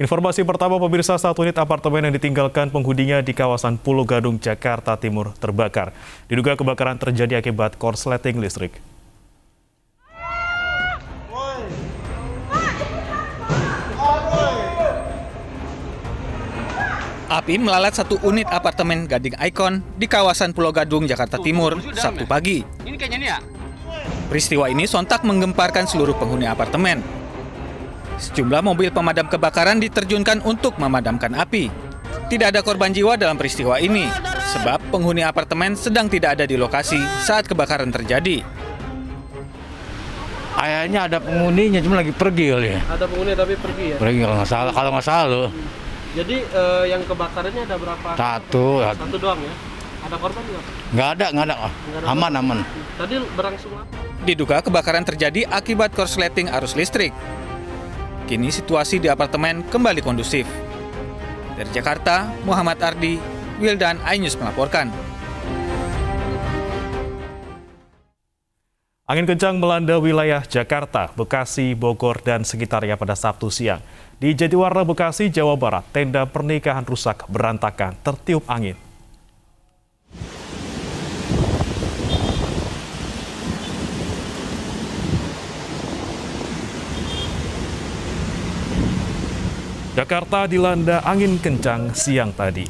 Informasi pertama pemirsa, satu unit apartemen yang ditinggalkan penghuninya di kawasan Pulau Gadung, Jakarta Timur terbakar. Diduga kebakaran terjadi akibat korsleting listrik. Api melalap satu unit apartemen Gading Icon di kawasan Pulau Gadung, Jakarta Timur, Sabtu pagi. Peristiwa ini sontak menggemparkan seluruh penghuni apartemen. Sejumlah mobil pemadam kebakaran diterjunkan untuk memadamkan api. Tidak ada korban jiwa dalam peristiwa ini, sebab penghuni apartemen sedang tidak ada di lokasi saat kebakaran terjadi. Kayaknya ada penghuninya, cuma lagi pergi kali ya. Ada penghuni tapi pergi ya? Pergi kalau nggak salah loh. Jadi yang kebakarannya ada berapa? Satu doang ya? Ada korban juga? Nggak ada. Aman. Tadi berangsur apa? Diduga kebakaran terjadi akibat korsleting arus listrik. Kini situasi di apartemen kembali kondusif. Dari Jakarta, Muhammad Ardi, Wildan, iNews melaporkan. Angin kencang melanda wilayah Jakarta, Bekasi, Bogor, dan sekitarnya pada Sabtu siang. Di Jatiwarna, Bekasi, Jawa Barat, tenda pernikahan rusak berantakan tertiup angin. Jakarta dilanda angin kencang siang tadi.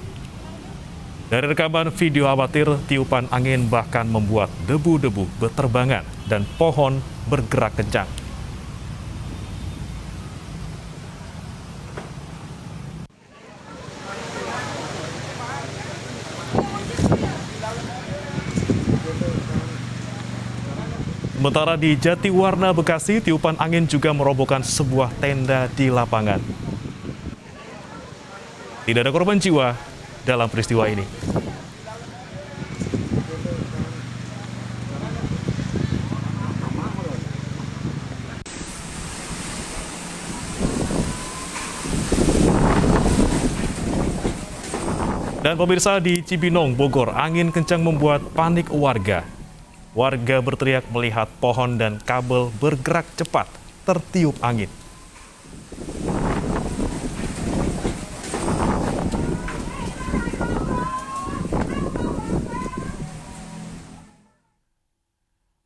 Dari rekaman video amatir, tiupan angin bahkan membuat debu-debu berterbangan dan pohon bergerak kencang. Sementara di Jatiwarna, Bekasi, tiupan angin juga merobohkan sebuah tenda di lapangan. Tidak ada korban jiwa dalam peristiwa ini. Dan pemirsa, di Cibinong, Bogor, angin kencang membuat panik warga. Warga berteriak melihat pohon dan kabel bergerak cepat tertiup angin.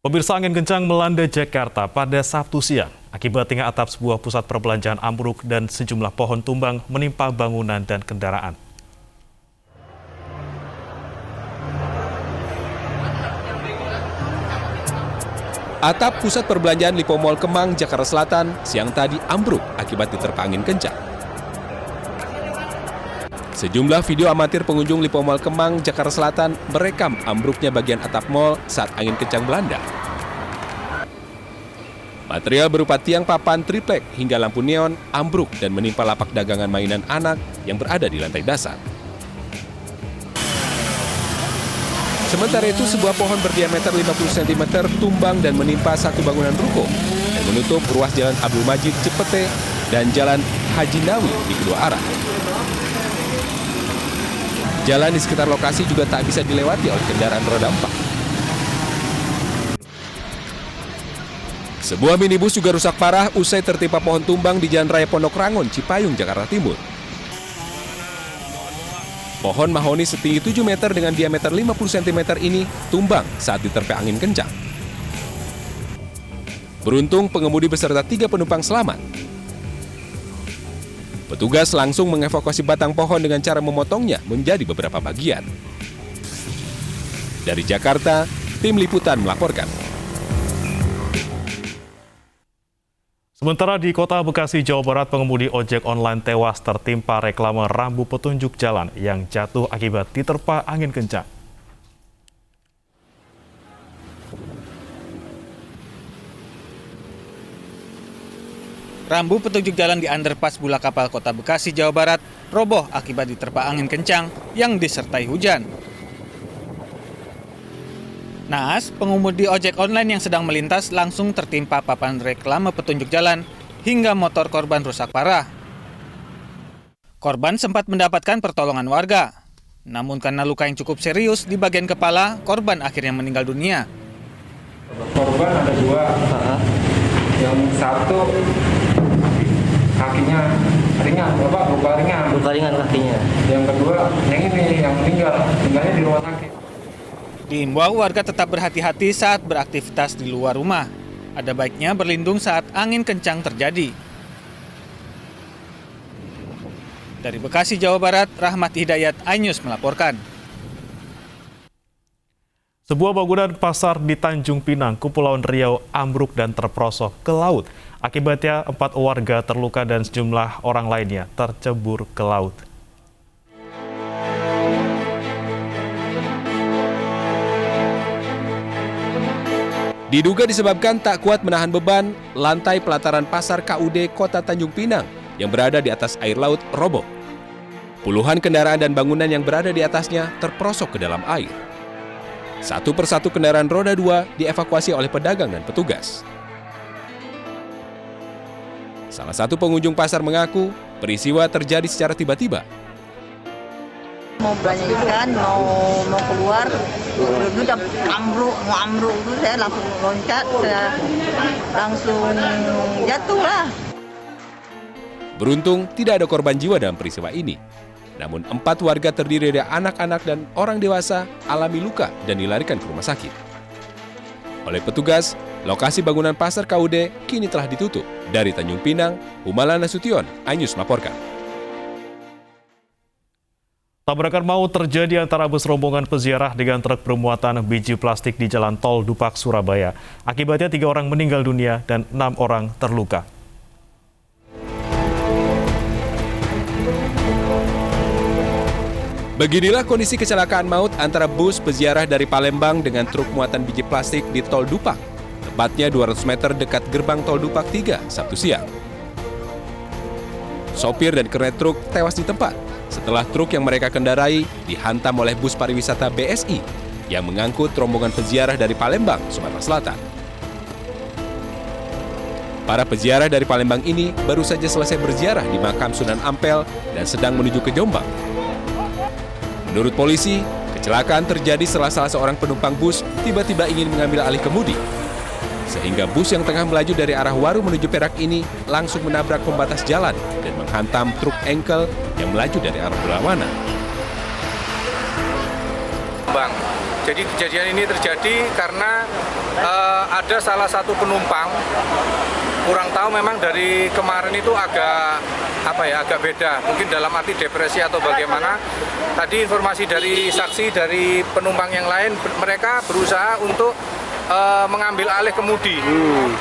Pemirsa, angin kencang melanda Jakarta pada Sabtu siang. Akibatnya atap sebuah pusat perbelanjaan ambruk dan sejumlah pohon tumbang menimpa bangunan dan kendaraan. Atap pusat perbelanjaan Lipo Mall Kemang, Jakarta Selatan, siang tadi ambruk akibat diterpa angin kencang. Sejumlah video amatir pengunjung Lipo Mall Kemang, Jakarta Selatan merekam ambruknya bagian atap mall saat angin kencang melanda. Material berupa tiang papan triplek hingga lampu neon ambruk dan menimpa lapak dagangan mainan anak yang berada di lantai dasar. Sementara itu, sebuah pohon berdiameter 50 cm tumbang dan menimpa satu bangunan ruko dan menutup ruas Jalan Abdul Majid Cepete dan Jalan Haji Nawi di kedua arah. Jalan di sekitar lokasi juga tak bisa dilewati oleh kendaraan roda 4. Sebuah minibus juga rusak parah usai tertimpa pohon tumbang di Jalan Raya Pondok Rangon, Cipayung, Jakarta Timur. Pohon mahoni setinggi 7 meter dengan diameter 50 cm ini tumbang saat diterpa angin kencang. Beruntung pengemudi beserta 3 penumpang selamat. Petugas langsung mengevakuasi batang pohon dengan cara memotongnya menjadi beberapa bagian. Dari Jakarta, tim liputan melaporkan. Sementara di Kota Bekasi, Jawa Barat, pengemudi ojek online tewas tertimpa reklame rambu petunjuk jalan yang jatuh akibat diterpa angin kencang. Rambu petunjuk jalan di underpass Bulakapal Kota Bekasi, Jawa Barat, roboh akibat diterpa angin kencang yang disertai hujan. Naas, pengemudi ojek online yang sedang melintas langsung tertimpa papan reklame petunjuk jalan hingga motor korban rusak parah. Korban sempat mendapatkan pertolongan warga. Namun karena luka yang cukup serius di bagian kepala, korban akhirnya meninggal dunia. Korban ada 2, yang satu kakinya ringan, Bapak luka ringan. Luka ringan kakinya. Yang kedua, yang ini yang meninggalnya di rumah sakit. Diimbau warga tetap berhati-hati saat beraktivitas di luar rumah. Ada baiknya berlindung saat angin kencang terjadi. Dari Bekasi, Jawa Barat, Rahmat Hidayat, iNews melaporkan. Sebuah bangunan pasar di Tanjung Pinang, Kepulauan Riau ambruk dan terperosok ke laut. Akibatnya 4 warga terluka dan sejumlah orang lainnya tercebur ke laut. Diduga disebabkan tak kuat menahan beban, lantai pelataran pasar KUD Kota Tanjung Pinang yang berada di atas air laut roboh. Puluhan kendaraan dan bangunan yang berada di atasnya terperosok ke dalam air. Satu persatu kendaraan roda 2 dievakuasi oleh pedagang dan petugas. Salah satu pengunjung pasar mengaku peristiwa terjadi secara tiba-tiba. Mau belanja ikan, mau keluar, dulu udah ambruk itu saya langsung loncat, saya langsung jatuh lah. Beruntung tidak ada korban jiwa dalam peristiwa ini. Namun 4 warga terdiri dari anak-anak dan orang dewasa alami luka dan dilarikan ke rumah sakit. Oleh petugas, lokasi bangunan pasar KUD kini telah ditutup. Dari Tanjung Pinang, Humalan Nasution, iNews melaporkan. Tabrakan maut terjadi antara bus rombongan peziarah dengan truk bermuatan biji plastik di Jalan Tol Dupak, Surabaya. Akibatnya 3 orang meninggal dunia dan 6 orang terluka. Beginilah kondisi kecelakaan maut antara bus peziarah dari Palembang dengan truk muatan biji plastik di Tol Dupak, tepatnya 200 meter dekat gerbang Tol Dupak 3, Sabtu siang. Sopir dan kernet truk tewas di tempat setelah truk yang mereka kendarai dihantam oleh bus pariwisata BSI yang mengangkut rombongan peziarah dari Palembang, Sumatera Selatan. Para peziarah dari Palembang ini baru saja selesai berziarah di makam Sunan Ampel dan sedang menuju ke Jombang. Menurut polisi, kecelakaan terjadi setelah salah seorang penumpang bus tiba-tiba ingin mengambil alih kemudi. Sehingga bus yang tengah melaju dari arah Waru menuju Perak ini langsung menabrak pembatas jalan dan menghantam truk engkel yang melaju dari arah berlawanan. Bang, jadi kejadian ini terjadi karena ada salah satu penumpang, kurang tahu memang dari kemarin itu agak beda, mungkin dalam arti depresi atau bagaimana. Tadi informasi dari saksi dari penumpang yang lain, mereka berusaha untuk mengambil alih kemudi.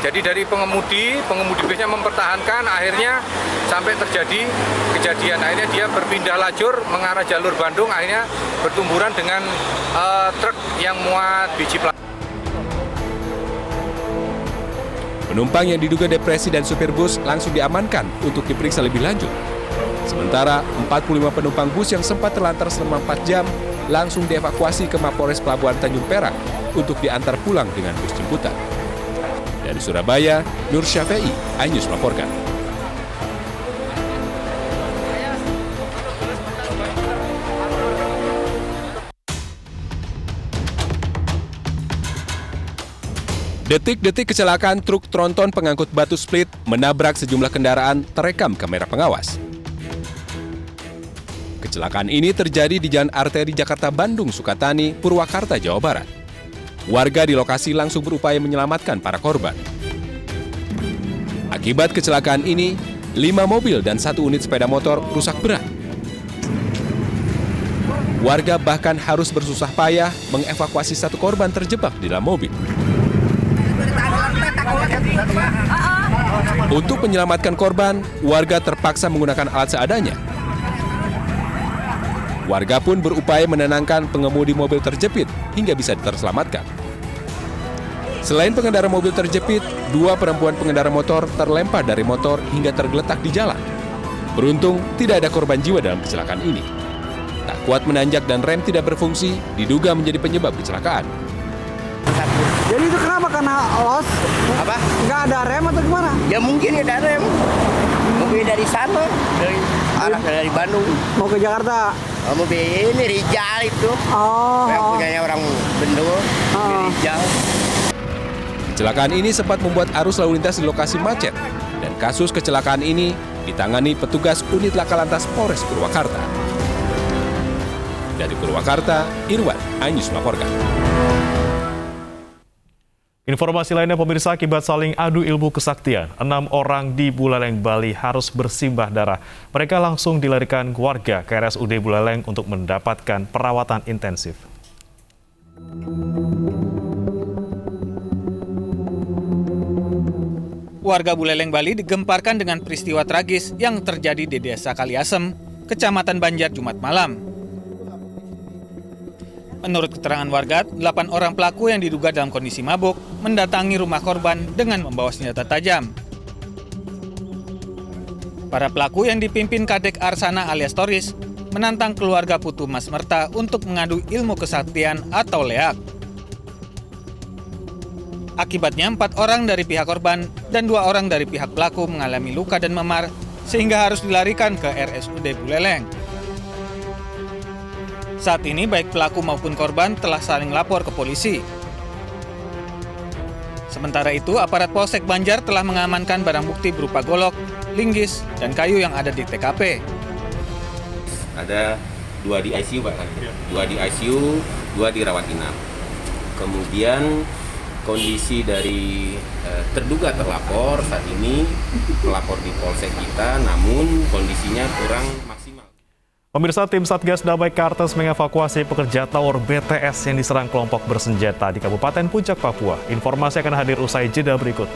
Jadi dari pengemudi busnya mempertahankan, akhirnya sampai terjadi kejadian. Akhirnya dia berpindah lajur mengarah jalur Bandung, akhirnya bertumburan dengan truk yang muat biji plastik. Penumpang yang diduga depresi dan supir bus langsung diamankan untuk diperiksa lebih lanjut. Sementara 45 penumpang bus yang sempat terlantar selama 4 jam langsung dievakuasi ke Mapolres Pelabuhan Tanjung Perak untuk diantar pulang dengan bus jemputan. Dari Surabaya, Nur Syafei, iNews melaporkan. Detik-detik kecelakaan truk tronton pengangkut batu split menabrak sejumlah kendaraan terekam kamera pengawas. Kecelakaan ini terjadi di Jalan Arteri Jakarta-Bandung, Sukatani, Purwakarta, Jawa Barat. Warga di lokasi langsung berupaya menyelamatkan para korban. Akibat kecelakaan ini, 5 mobil dan 1 unit sepeda motor rusak berat. Warga bahkan harus bersusah payah mengevakuasi 1 korban terjebak di dalam mobil. Untuk menyelamatkan korban, warga terpaksa menggunakan alat seadanya. Warga pun berupaya menenangkan pengemudi mobil terjepit hingga bisa terselamatkan. Selain pengendara mobil terjepit, 2 perempuan pengendara motor terlempar dari motor hingga tergeletak di jalan. Beruntung, tidak ada korban jiwa dalam kecelakaan ini. Tak kuat menanjak dan rem tidak berfungsi, diduga menjadi penyebab kecelakaan. Jadi itu kenapa? Karena los? Apa? Nggak ada rem atau gimana? Ya mungkin ada rem. Mobil dari sana, dari Bandung. Mau ke Jakarta? Mobil ini Rijal itu. Yang punyanya orang Bendul, Rijal. Kecelakaan ini sempat membuat arus lalu lintas di lokasi macet. Dan kasus kecelakaan ini ditangani petugas unit Laka Lantas Polres Purwakarta. Dari Purwakarta, Irwan Anyus melaporkan. Informasi lainnya pemirsa, akibat saling adu ilmu kesaktian, 6 orang di Buleleng, Bali harus bersimbah darah. Mereka langsung dilarikan ke warga ke RSUD Buleleng untuk mendapatkan perawatan intensif. Warga Buleleng, Bali digemparkan dengan peristiwa tragis yang terjadi di Desa Kaliasem, Kecamatan Banjar, Jumat malam. Menurut keterangan warga, 8 orang pelaku yang diduga dalam kondisi mabuk mendatangi rumah korban dengan membawa senjata tajam. Para pelaku yang dipimpin Kadek Arsana alias Toris menantang keluarga Putu Mas Merta untuk mengadu ilmu kesaktian atau leak. Akibatnya 4 orang dari pihak korban dan 2 orang dari pihak pelaku mengalami luka dan memar sehingga harus dilarikan ke RSUD Buleleng. Saat ini baik pelaku maupun korban telah saling lapor ke polisi. Sementara itu, aparat Polsek Banjar telah mengamankan barang bukti berupa golok, linggis, dan kayu yang ada di TKP. Ada 2 di ICU, Pak. 2 di ICU, 2 di rawat inap. Kemudian kondisi dari terduga terlapor saat ini melapor di Polsek kita, namun kondisinya kurang maksimal. Pemirsa, tim Satgas Damai Kartes mengevakuasi pekerja tower BTS yang diserang kelompok bersenjata di Kabupaten Puncak, Papua. Informasi akan hadir usai jeda berikut.